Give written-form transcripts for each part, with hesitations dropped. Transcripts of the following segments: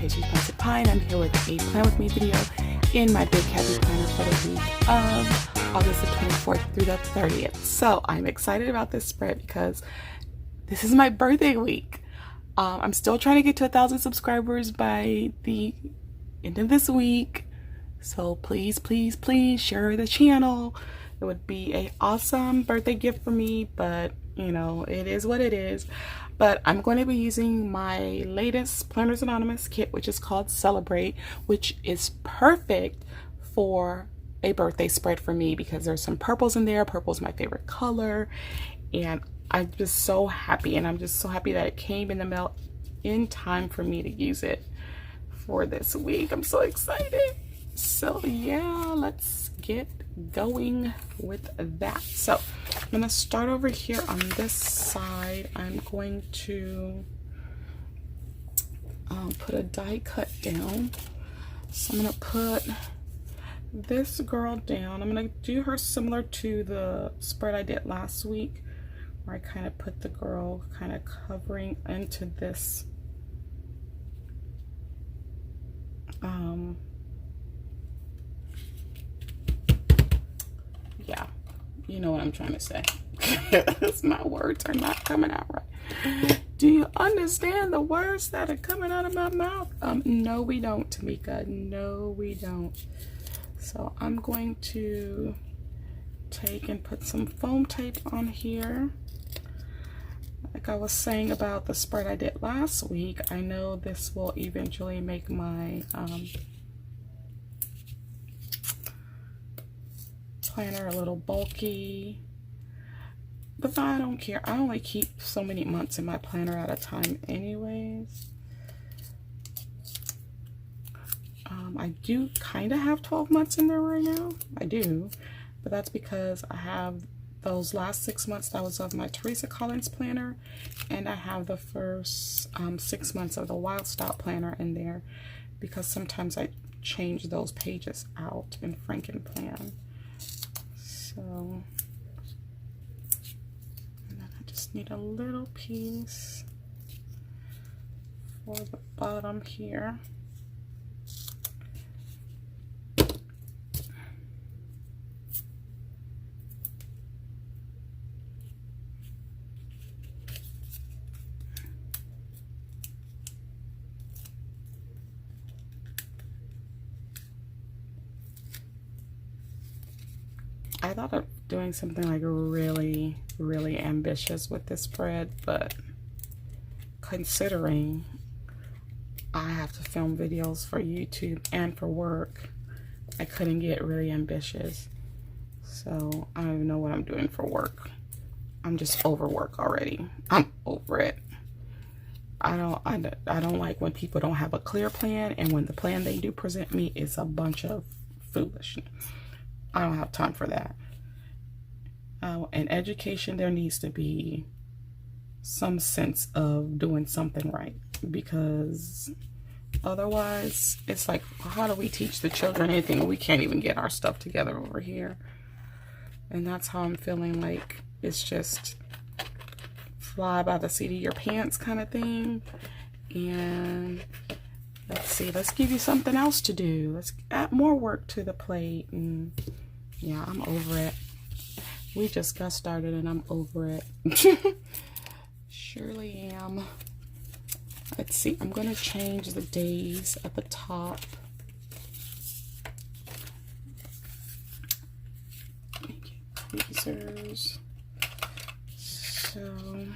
Patience Planted Pie, and I'm here with a Plan With Me video in my Big Happy Planner for the week of August the 24th through the 30th. So I'm excited about this spread because this is my birthday week. I'm still trying to get to 1,000 subscribers by the end of this week. So please, please, please share the channel. It would be an awesome birthday gift for me, but you know, it is what it is. But I'm going to be using my latest Planners Anonymous kit, which is called Celebrate, which is perfect for a birthday spread for me because there's some purples in there. Purple is my favorite color, and I'm just so happy, and I'm just so happy that it came in the mail in time for me to use it for this week. I'm so excited. So yeah, let's get going with that. So I'm gonna start over here on this side. I'm going to put a die cut down. So I'm gonna put this girl down. I'm gonna do her similar to the spread I did last week, where I kind of put the girl kind of covering into this yeah, you know what I'm trying to say. My words are not coming out right. Do you understand the words that are coming out of my mouth? No, we don't, Tamika. No, we don't. So I'm going to take and put some foam tape on here. Like I was saying about the spread I did last week, I know this will eventually make my planner a little bulky, but I don't care. I only keep so many months in my planner at a time anyways. I do kind of have 12 months in there right now. I do, but that's because I have those last 6 months that was of my Teresa Collins planner, and I have the first 6 months of the Wild Style planner in there because sometimes I change those pages out in Frankenplan. So, and then I just need a little piece for the bottom here. I thought of doing something like really, really ambitious with this spread, but considering I have to film videos for YouTube and for work, I couldn't get really ambitious. So I don't even know what I'm doing for work. I'm just over work already. I'm over it. I don't like when people don't have a clear plan, and when the plan they do present me is a bunch of foolishness. I don't have time for that. In education, there needs to be some sense of doing something right, because otherwise it's like, how do we teach the children anything when we can't even get our stuff together over here? And that's how I'm feeling. Like it's just fly by the seat of your pants kind of thing. And let's see, let's give you something else to do. Let's add more work to the plate. And yeah, I'm over it. We just got started and I'm over it. Surely am. Let's see, I'm gonna change the days at the top. Tweezers. So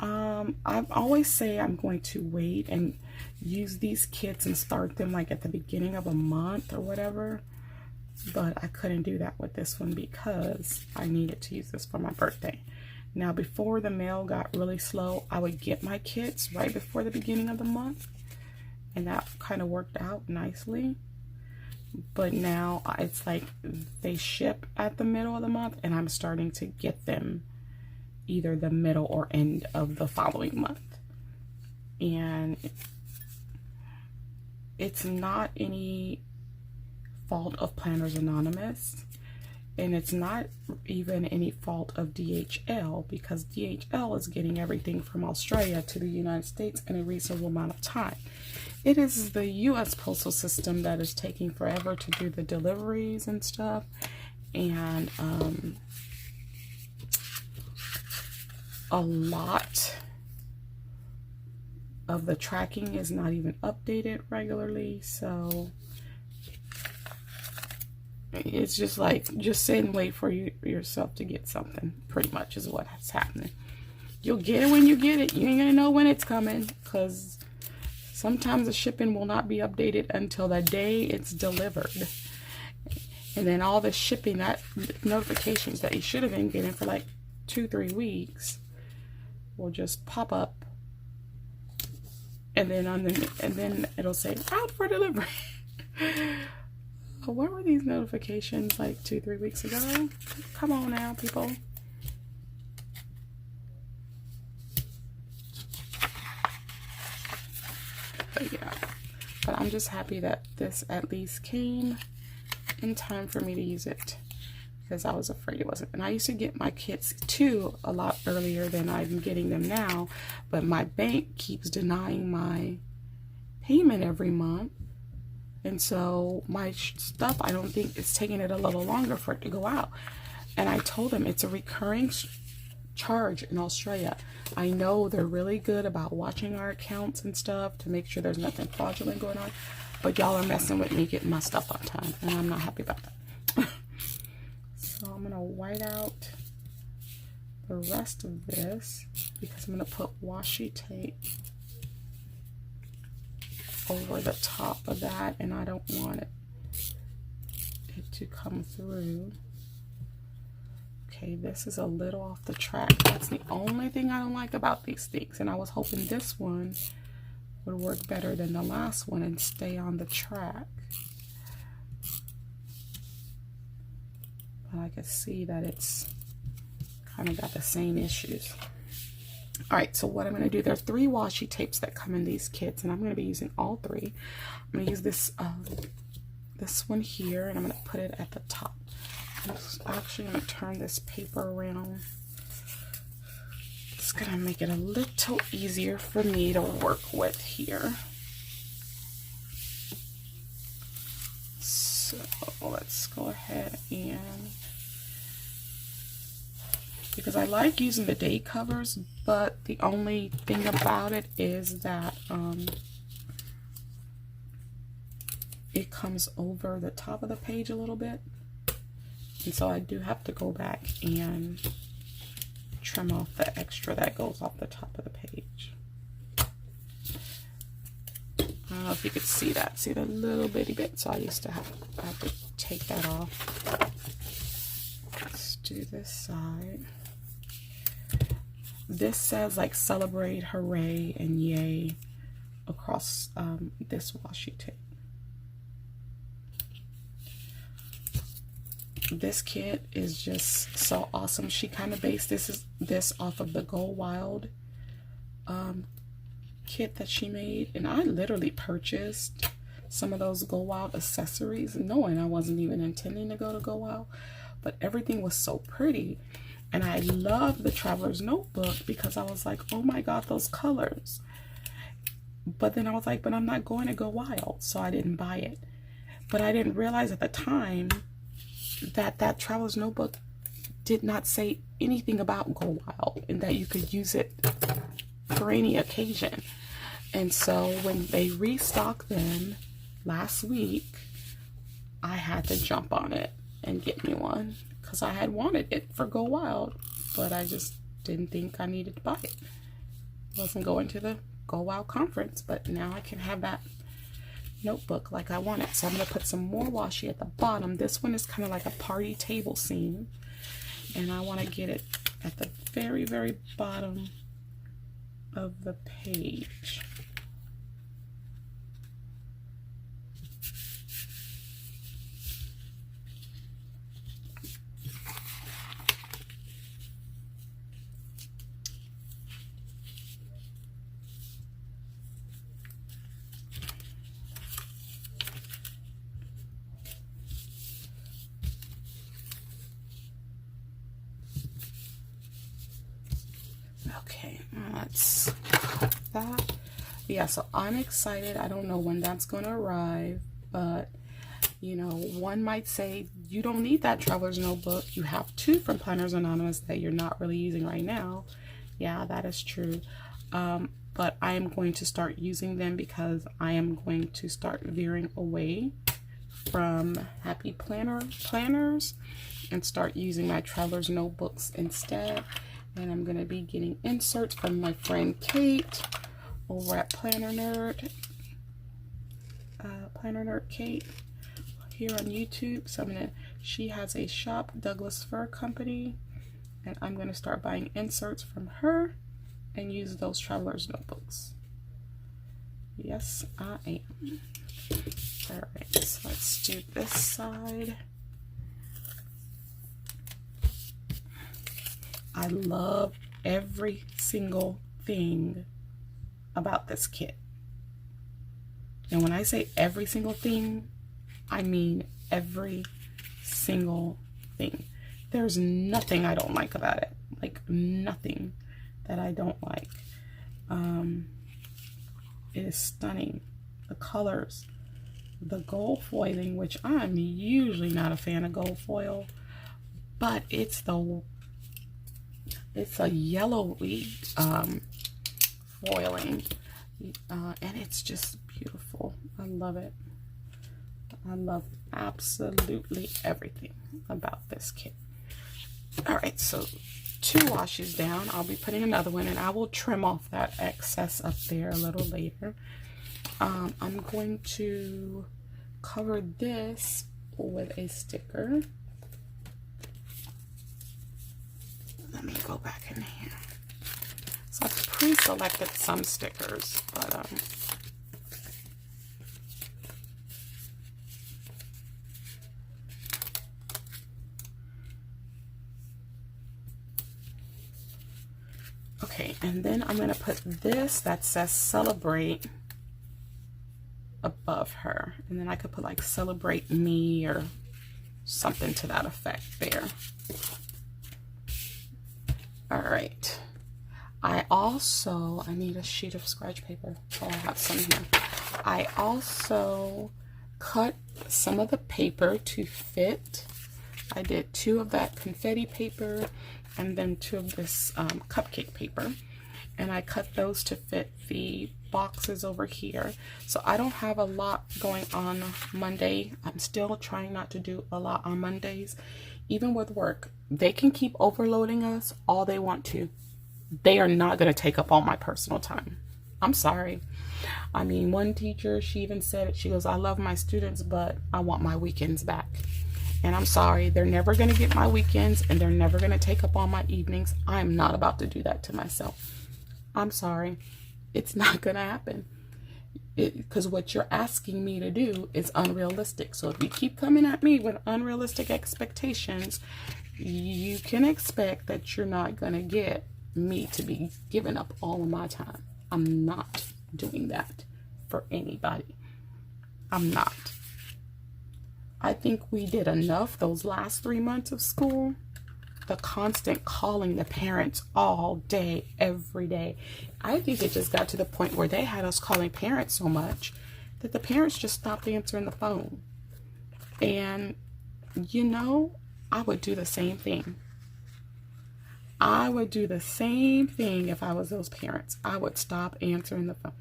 I always say I'm going to wait and use these kits and start them like at the beginning of a month or whatever, but I couldn't do that with this one because I needed to use this for my birthday. Now, before the mail got really slow, I would get my kits right before the beginning of the month, and that kind of worked out nicely. But now it's like they ship at the middle of the month, and I'm starting to get them either the middle or end of the following month. And it's not any fault of Planners Anonymous. And it's not even any fault of DHL, because DHL is getting everything from Australia to the United States in a reasonable amount of time. It is the US postal system that is taking forever to do the deliveries and stuff. And a lot of the tracking is not even updated regularly. So it's just like, just sit and wait for yourself to get something, pretty much is what's happening. You'll get it when you get it. You ain't gonna know when it's coming, because sometimes the shipping will not be updated until the day it's delivered. And then all the shipping, that notifications that you should have been getting for like 2-3 weeks will just pop up, and then it'll say out for delivery. Where were these notifications like 2-3 weeks ago? Come on now, people. But yeah, but I'm just happy that this at least came in time for me to use it, because I was afraid it wasn't. And I used to get my kits too a lot earlier than I'm getting them now, but my bank keeps denying my payment every month. And so my stuff, I don't think it's taking it a little longer for it to go out. And I told them it's a recurring charge in Australia. I know they're really good about watching our accounts and stuff to make sure there's nothing fraudulent going on, but y'all are messing with me getting my stuff on time, and I'm not happy about that. So I'm gonna white out the rest of this, because I'm gonna put washi tape over the top of that, and I don't want it to come through. Okay, this is a little off the track. That's the only thing I don't like about these things, and I was hoping this one would work better than the last one and stay on the track. But I can see that it's kind of got the same issues. All right, so what I'm going to do, there are 3 washi tapes that come in these kits, and I'm going to be using all 3. I'm going to use this this one here, and I'm going to put it at the top. I'm actually going to turn this paper around. It's going to make it a little easier for me to work with here. So let's go ahead and, because I like using the date covers, but the only thing about it is that it comes over the top of the page a little bit, and so I do have to go back and trim off the extra that goes off the top of the page. I don't know if you could see that. See the little bitty bit? So I used to have to take that off. Let's do this side. This says like celebrate, hooray, and yay across this washi tape. This kit is just so awesome. She kind of based this off of the Go Wild kit that she made, and I literally purchased some of those Go Wild accessories knowing I wasn't even intending to go to Go Wild, but everything was so pretty. And I love the Traveler's Notebook because I was like, oh my god, those colors. But then I was like, but I'm not going to Go Wild, so I didn't buy it. But I didn't realize at the time that that Traveler's Notebook did not say anything about Go Wild and that you could use it for any occasion. And so when they restocked them last week, I had to jump on it and get me one because I had wanted it for Go Wild, but I just didn't think I needed to buy it. I wasn't going to the Go Wild conference, but now I can have that notebook like I want it. So I'm going to put some more washi at the bottom. This one is kind of like a party table scene, and I want to get it at the very, very bottom of the page. Okay, let's cut that. Yeah, so I'm excited. I don't know when that's going to arrive, but you know, one might say you don't need that traveler's notebook. You have two from Planners Anonymous that you're not really using right now. Yeah, that is true. But I am going to start using them because I am going to start veering away from Happy Planners and start using my traveler's notebooks instead. And I'm going to be getting inserts from my friend Kate over at Planner Nerd Kate here on YouTube. So she has a shop, Douglas Fir Company, and I'm going to start buying inserts from her and use those traveler's notebooks. Yes, I am. All right, so let's do this side. I love every single thing about this kit. And when I say every single thing, I mean every single thing. There's nothing I don't like about it. Like nothing that I don't like. It is stunning. The colors, the gold foiling, which I'm usually not a fan of gold foil, but it's a yellowy foiling, and it's just beautiful. I love it. I love absolutely everything about this kit. All right, so 2 washes down. I'll be putting another one, and I will trim off that excess up there a little later. I'm going to cover this with a sticker. Let me go back in here. So I've pre-selected some stickers, but okay, and then I'm going to put this that says celebrate above her. And then I could put like celebrate me or something to that effect there. All right. I need a sheet of scratch paper. Oh, I have some here. I also cut some of the paper to fit. I did 2 of that confetti paper and then 2 of this cupcake paper, and I cut those to fit the boxes over here. So I don't have a lot going on Monday. I'm still trying not to do a lot on Mondays. Even with work, they can keep overloading us all they want to. They are not going to take up all my personal time. I'm sorry. I mean, one teacher, she even said it. She goes, I love my students, but I want my weekends back. And I'm sorry, they're never going to get my weekends, and they're never going to take up all my evenings. I'm not about to do that to myself. I'm sorry. It's not going to happen. Because what you're asking me to do is unrealistic. So if you keep coming at me with unrealistic expectations, you can expect that you're not going to get me to be giving up all of my time. I'm not doing that for anybody. I'm not. I think we did enough those last 3 months of school. The constant calling the parents all day, every day. I think it just got to the point where they had us calling parents so much that the parents just stopped answering the phone. And, you know, I would do the same thing. I would do the same thing if I was those parents. I would stop answering the phone.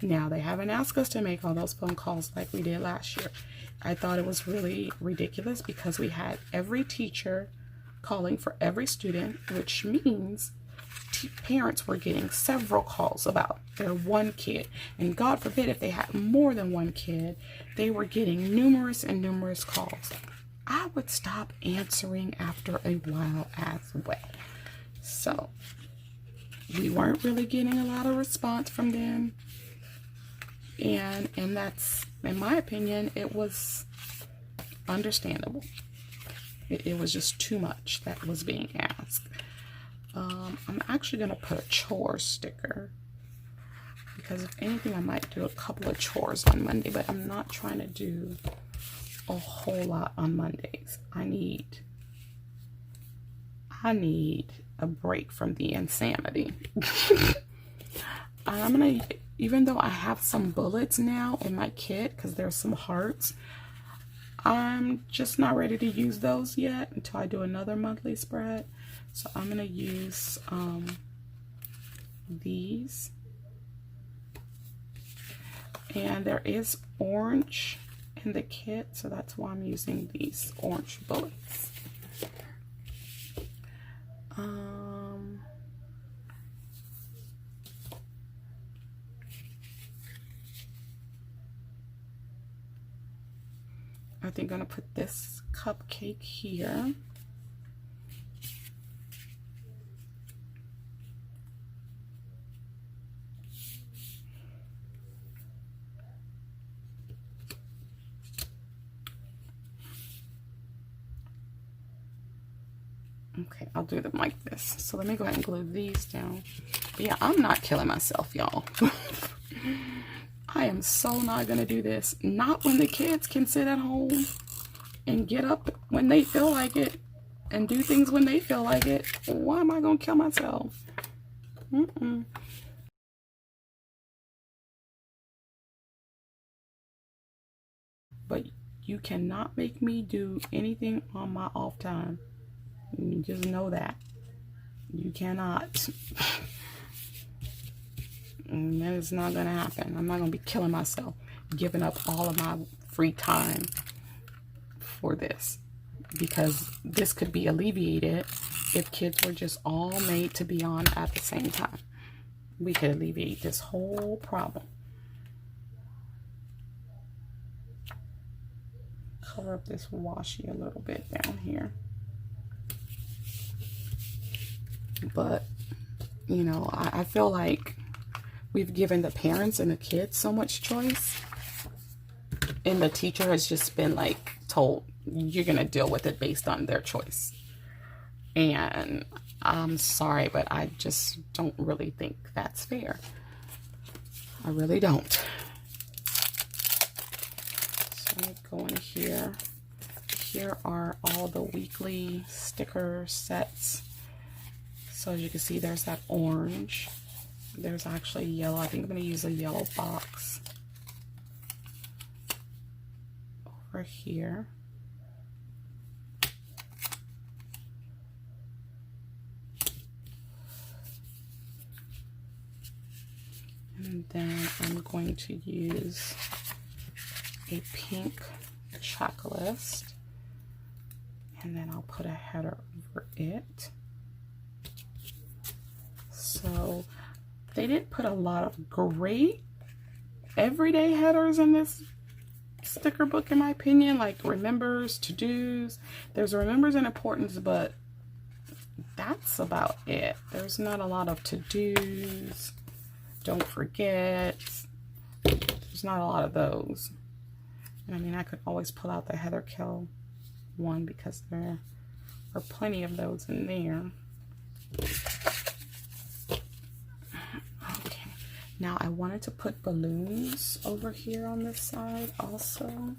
Now, they haven't asked us to make all those phone calls like we did last year. I thought it was really ridiculous because we had every teacher calling for every student, which means parents were getting several calls about their one kid. And God forbid if they had more than one kid, they were getting numerous and numerous calls. I would stop answering after a while as well. So we weren't really getting a lot of response from them. And that's, in my opinion, it was understandable. It was just too much that was being asked. I'm actually going to put a chore sticker because if anything, I might do a couple of chores on Monday, but I'm not trying to do a whole lot on Mondays. I need a break from the insanity. I'm gonna, even though I have some bullets now in my kit, because there's some hearts, I'm just not ready to use those yet until I do another monthly spread. So I'm gonna use these. And there is orange in the kit, so that's why I'm using these orange bullets. I think I'm gonna put this cupcake here. Okay, I'll do them like this. So let me go ahead and glue these down. But yeah, I'm not killing myself, y'all. I am so not gonna do this. Not when the kids can sit at home and get up when they feel like it and do things when they feel like it. Why am I gonna kill myself? But you cannot make me do anything on my off time. You just know that. You cannot. And that is not gonna happen. I'm not gonna be killing myself, giving up all of my free time for this, because this could be alleviated if kids were just all made to be on at the same time. We could alleviate this whole problem. Cover up this washi a little bit down here. But, you know, I feel like we've given the parents and the kids so much choice, and the teacher has just been like told, you're gonna deal with it based on their choice. And I'm sorry, but I just don't really think that's fair. I really don't. So let me go in here. Here are all the weekly sticker sets. So as you can see, there's that orange. There's actually yellow. I think I'm going to use a yellow box over here. And then I'm going to use a pink checklist. And then I'll put a header over it. So they didn't put a lot of great everyday headers in this sticker book, in my opinion, like remembers, to-dos. There's remembers and importance, but that's about it. There's not a lot of to-dos, don't forget. There's not a lot of those. And I mean, I could always pull out the Heather Kell one because there are plenty of those in there. Okay, now I wanted to put balloons over here on this side also.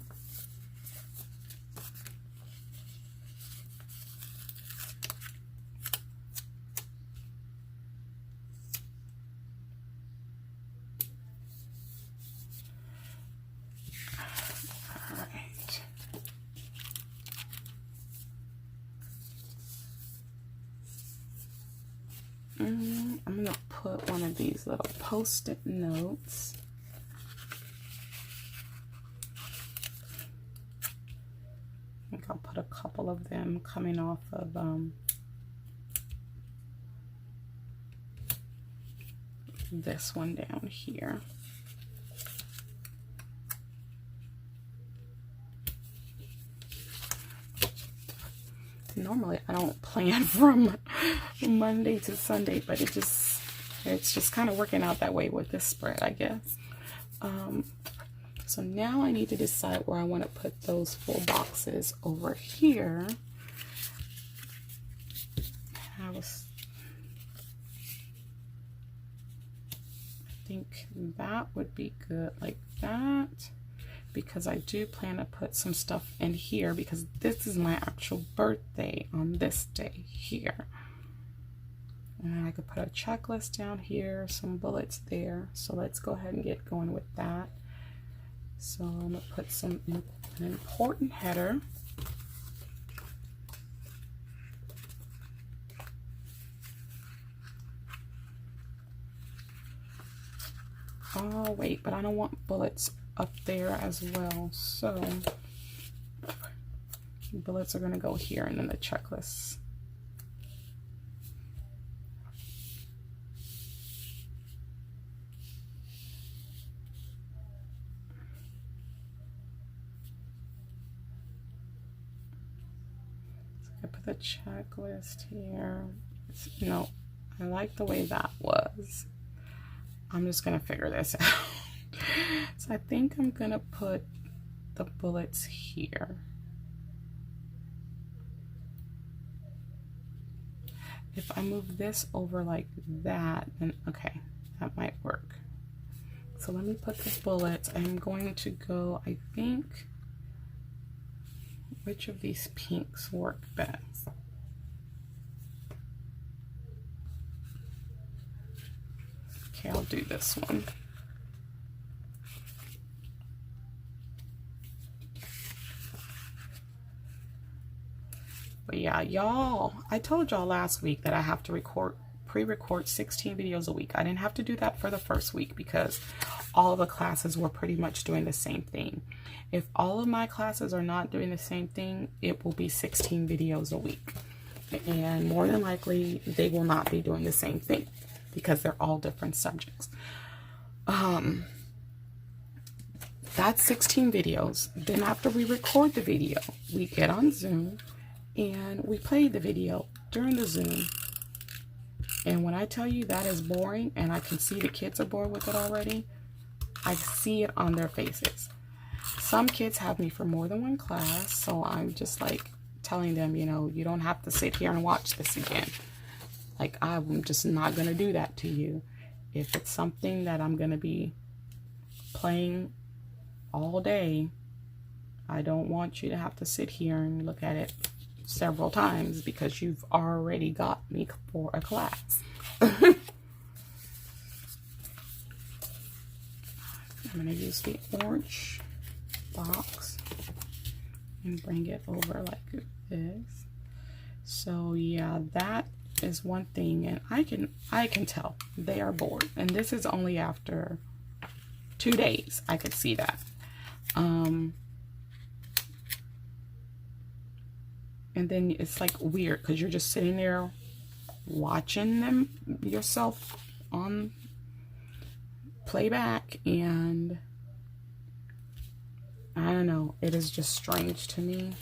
I'm gonna put one of these little post-it notes. I think I'll put a couple of them coming off of this one down here. Normally I don't plan from Monday to Sunday, but it's just kind of working out that way with this spread, I guess. So now I need to decide where I want to put those full boxes over here. I think that would be good, like that. Because I do plan to put some stuff in here because this is my actual birthday on this day here. And then I could put a checklist down here, some bullets there. So let's go ahead and get going with that. So I'm gonna put an important header. Oh wait, but I don't want bullets up there as well. So bullets are gonna go here and then the checklist. I put the checklist here. No, I like the way that was. I'm just gonna figure this out. So I think I'm gonna put the bullets here. If I move this over like that, then okay, that might work. So let me put the bullets. I'm going to go, I think, which of these pinks work best? Okay, I'll do this one. But yeah, y'all, I told y'all last week that I have to pre-record 16 videos a week. I didn't have to do that for the first week because all of the classes were pretty much doing the same thing. If all of my classes are not doing the same thing, it will be 16 videos a week. And more than likely, they will not be doing the same thing because they're all different subjects. That's 16 videos. Then after we record the video, we get on Zoom and we play the video during the Zoom. And when I tell you that is boring, and I can see the kids are bored with it already, I see it on their faces. Some kids have me for more than one class, so I'm just like telling them, you know, you don't have to sit here and watch this again. Like, I'm just not going to do that to you. If it's something that I'm going to be playing all day, I don't want you to have to sit here and look at it several times because you've already got me for a class. I'm going to use the orange box and bring it over like this. So yeah, that is one thing, and I can tell they are bored, and this is only after 2 days. I could see that. And then it's like weird because you're just sitting there watching them yourself on playback, and I don't know, it is just strange to me,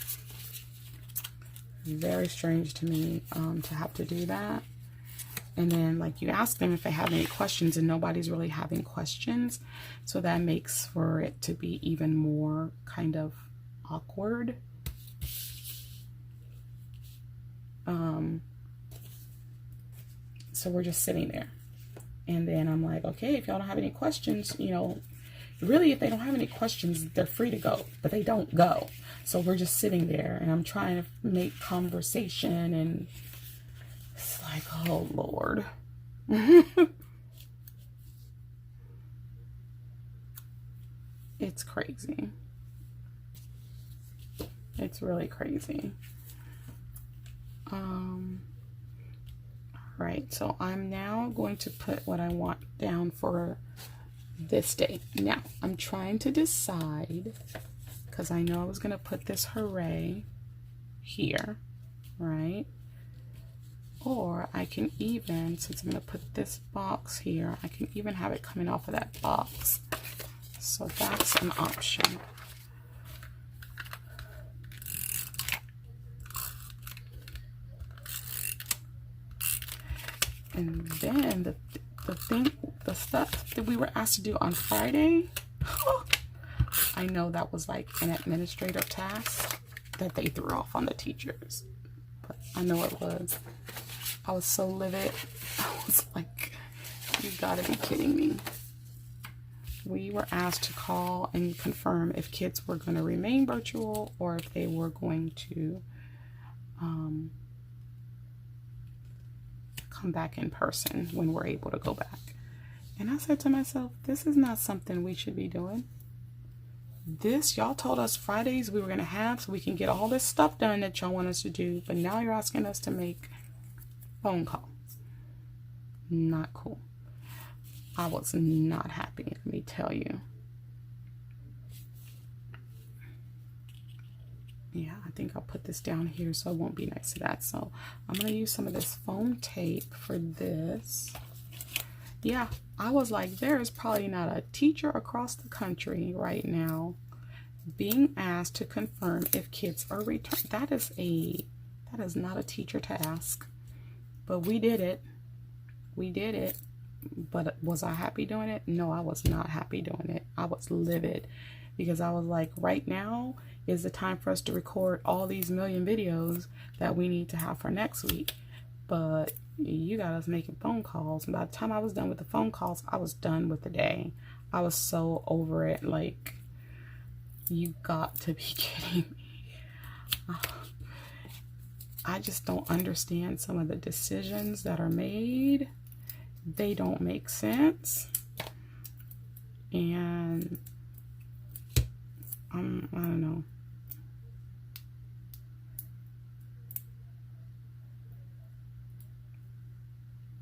very strange to me to have to do that. And then like you ask them if they have any questions and nobody's really having questions, so that makes for it to be even more kind of awkward. So we're just sitting there, and then I'm like, okay, if y'all don't have any questions, you know, really, if they don't have any questions, they're free to go, but they don't go. So we're just sitting there, and I'm trying to make conversation, and it's like, oh Lord. It's crazy. It's really crazy. Right, so I'm now going to put what I want down for this day. Now, I'm trying to decide, because I know I was going to put this hooray here, right? Or I can even, since I'm going to put this box here, I can even have it coming off of that box. So that's an option. And then the stuff that we were asked to do on Friday, I know that was like an administrative task that they threw off on the teachers. But I know it was. I was so livid. I was like, you gotta be kidding me. We were asked to call and confirm if kids were going to remain virtual or if they come back in person when we're able to go back. And I said to myself, this is not something we should be doing. This, y'all told us Fridays we were going to have so we can get all this stuff done that y'all want us to do. But now you're asking us to make phone calls. Not cool. I was not happy, let me tell you. Yeah, I think I'll put this down here so it won't be next to that. So I'm going to use some of this foam tape for this. Yeah, I was like, there is probably not a teacher across the country right now being asked to confirm if kids are returned. That is not a teacher to ask. But we did it. We did it. But was I happy doing it? No, I was not happy doing it. I was livid because I was like, right now is the time for us to record all these million videos that we need to have for next week. But you got us making phone calls. And by the time I was done with the phone calls, I was done with the day. I was so over it. Like, you got to be kidding me. I just don't understand some of the decisions that are made. They don't make sense. And I don't know.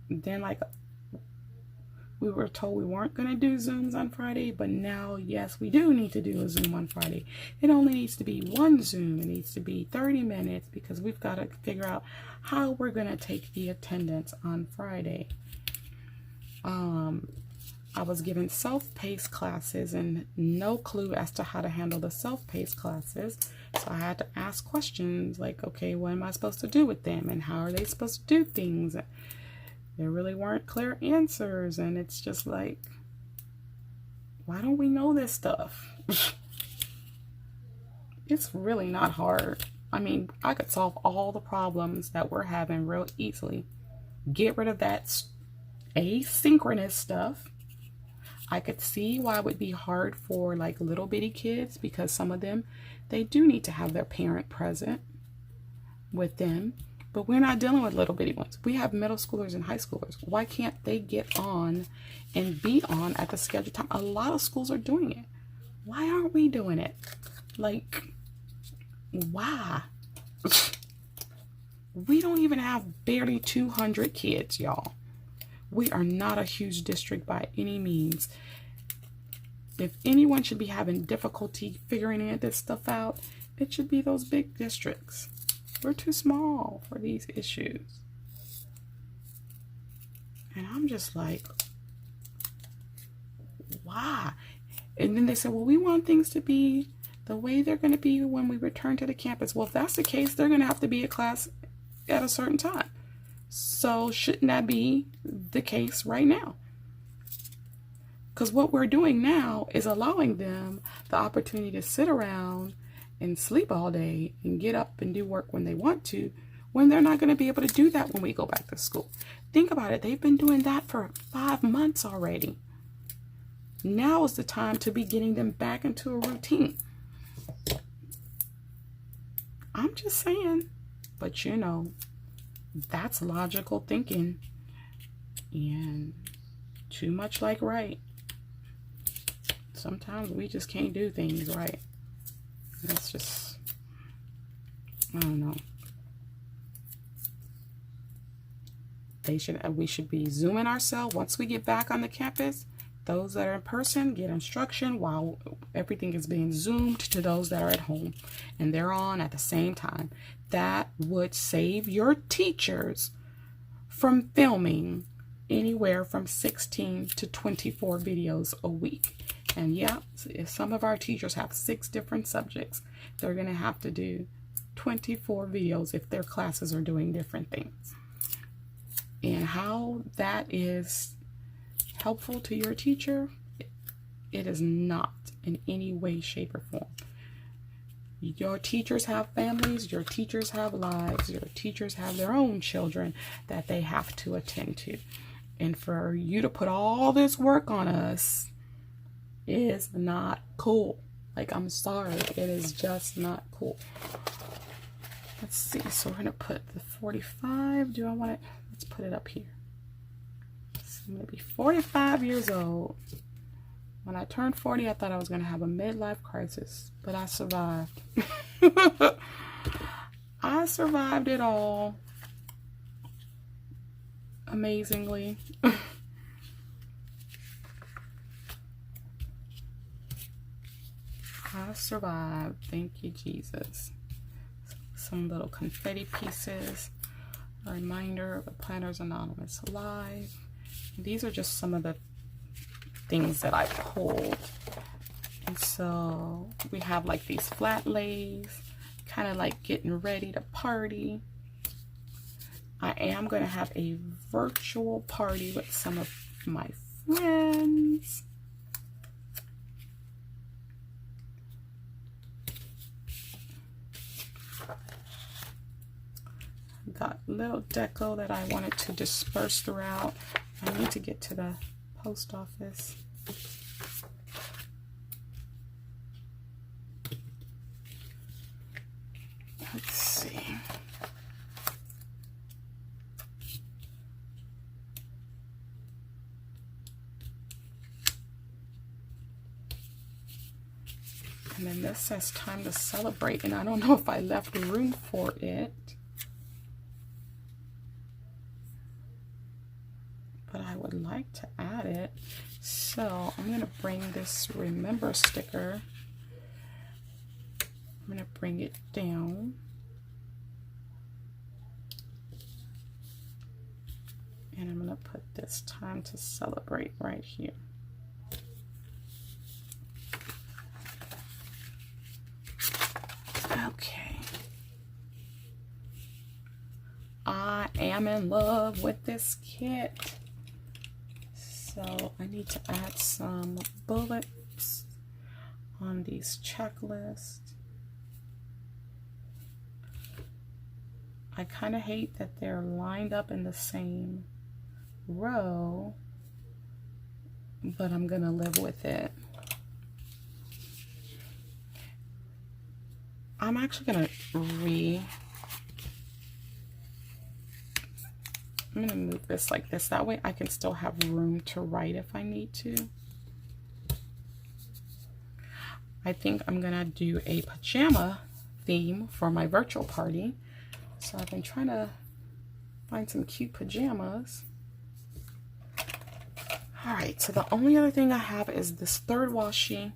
Then, like, we were told we weren't going to do Zooms on Friday, but now, yes, we do need to do a Zoom on Friday. It only needs to be one Zoom. It needs to be 30 minutes because we've got to figure out how we're going to take the attendance on Friday. I was given self-paced classes and no clue as to how to handle the self-paced classes. So I had to ask questions like, okay, what am I supposed to do with them? And how are they supposed to do things? There really weren't clear answers. And it's just like, why don't we know this stuff? It's really not hard. I mean, I could solve all the problems that we're having real easily. Get rid of that asynchronous stuff. I could see why it would be hard for like little bitty kids because some of them, they do need to have their parent present with them. But we're not dealing with little bitty ones. We have middle schoolers and high schoolers. Why can't they get on and be on at the scheduled time? A lot of schools are doing it. Why aren't we doing it? Like, why? We don't even have barely 200 kids, y'all. We are not a huge district by any means. If anyone should be having difficulty figuring this stuff out, it should be those big districts. We're too small for these issues. And I'm just like, why? And then they said, well, we want things to be the way they're going to be when we return to the campus. Well, if that's the case, they're going to have to be at class at a certain time. So shouldn't that be the case right now? Because what we're doing now is allowing them the opportunity to sit around and sleep all day and get up and do work when they want to, when they're not going to be able to do that when we go back to school. Think about it. They've been doing that for 5 months already. Now is the time to be getting them back into a routine. I'm just saying, but you know, that's logical thinking and too much like right. Sometimes we just can't do things right. That's just, I don't know. We should be Zooming ourselves once we get back on the campus. Those that are in person get instruction while everything is being Zoomed to those that are at home and they're on at the same time. That would save your teachers from filming anywhere from 16 to 24 videos a week. And yeah, if some of our teachers have 6 different subjects, they're going to have to do 24 videos if their classes are doing different things. And how that is helpful to your teacher, it is not in any way, shape, or form. Your teachers have families, your teachers have lives, your teachers have their own children that they have to attend to. And for you to put all this work on us is not cool. Like, I'm sorry, it is just not cool. Let's see, so we're gonna put the 45. Do I want it let's put it up here. So I'm gonna be 45 years old. When I turned 40, I thought I was gonna have a midlife crisis, but I survived. I survived it all. Amazingly. I survived. Thank you, Jesus. Some little confetti pieces. A reminder of the Planners Anonymous Live. These are just some of the things that I pulled. And so we have like these flat lays, kind of like getting ready to party. I am going to have a virtual party with some of my friends. Got little deco that I wanted to disperse throughout. I need to get to the post office. Let's see. And then this says time to celebrate, and I don't know if I left room for it. But I would like to add it. So I'm going to bring this remember sticker. I'm going to bring it down. And I'm going to put this time to celebrate right here. Okay. I am in love with this kit. So I need to add some bullets on these checklists. I kind of hate that they're lined up in the same row, but I'm gonna live with it. I'm actually gonna I'm gonna move this like this. That way I can still have room to write if I need to. I think I'm gonna do a pajama theme for my virtual party. So I've been trying to find some cute pajamas. All right, so the only other thing I have is this third washi.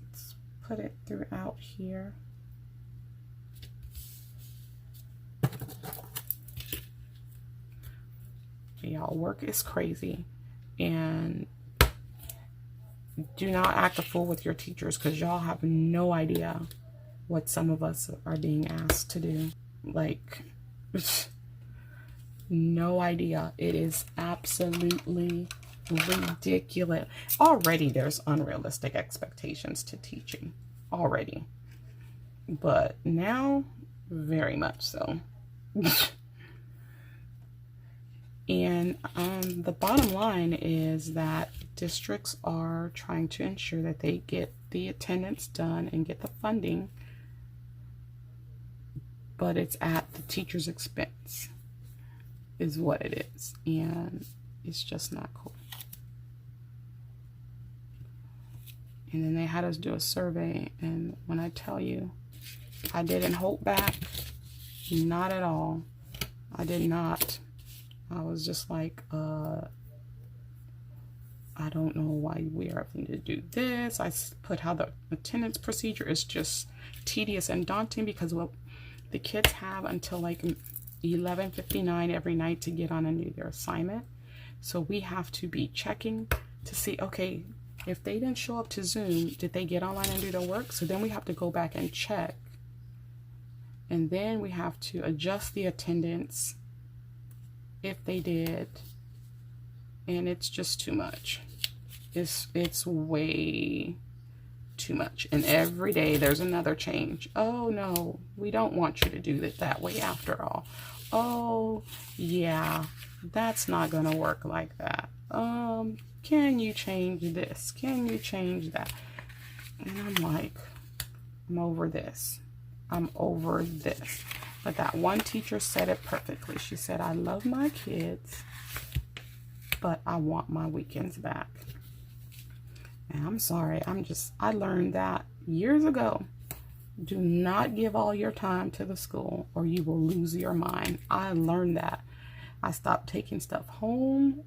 Let's put it throughout here. Y'all, work is crazy, and do not act a fool with your teachers, because y'all have no idea what some of us are being asked to do. Like, no idea. It is absolutely ridiculous. Already there's unrealistic expectations to teaching already, but now very much so. And the bottom line is that districts are trying to ensure that they get the attendance done and get the funding, but it's at the teacher's expense is what it is, and it's just not cool. And then they had us do a survey, and when I tell you, I didn't hold back, not at all. I did not. I was just like, I don't know why we are having to do this. I put how the attendance procedure is just tedious and daunting, because what the kids have until like 11:59 every night to get on and do their assignment. So we have to be checking to see, okay, if they didn't show up to Zoom, did they get online and do their work? So then we have to go back and check. And then we have to adjust the attendance if they did. And it's just too much. It's way too much. And every day there's another change. Oh no, we don't want you to do it that way after all. Oh yeah, that's not gonna work like that. Can you change this? Can you change that? And I'm like, I'm over this. I'm over this. But that one teacher said it perfectly. She said, I love my kids, but I want my weekends back. And I'm sorry, I learned that years ago. Do not give all your time to the school or you will lose your mind. I learned that. I stopped taking stuff home.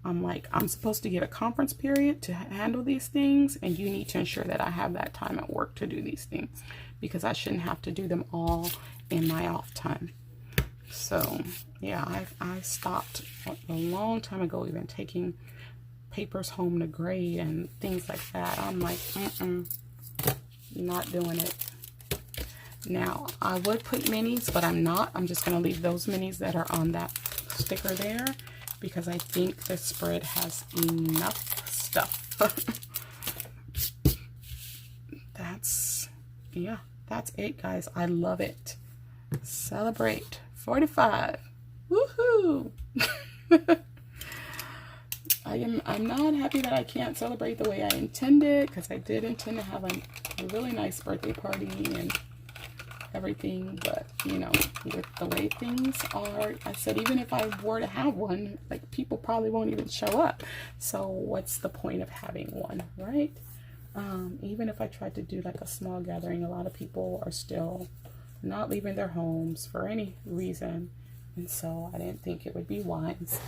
I'm like, I'm supposed to get a conference period to handle these things, and you need to ensure that I have that time at work to do these things, because I shouldn't have to do them all in my off time. So yeah, I stopped a long time ago even taking papers home to grade and things like that. I'm like, not doing it. Now, I would put minis, but I'm not. I'm just going to leave those minis that are on that sticker there, because I think the spread has enough stuff. That's it, guys. I love it. Celebrate 45. Woohoo! I'm not happy that I can't celebrate the way I intended, because I did intend to have a really nice birthday party and everything, but you know, with the way things are, I said even if I were to have one, like, people probably won't even show up. So what's the point of having one, right? Even if I tried to do like a small gathering, a lot of people are still not leaving their homes for any reason, and so I didn't think it would be wise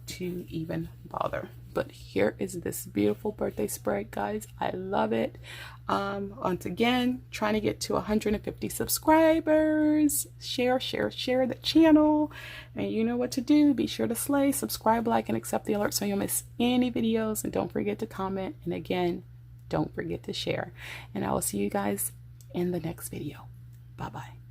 to even bother. But here is this beautiful birthday spread, guys. I love it. Once again, trying to get to 150 subscribers. Share the channel, and you know what to do. Be sure to slay, subscribe, like, and accept the alerts so you'll miss any videos, and don't forget to comment, and again, don't forget to share. And I will see you guys in the next video. Bye bye.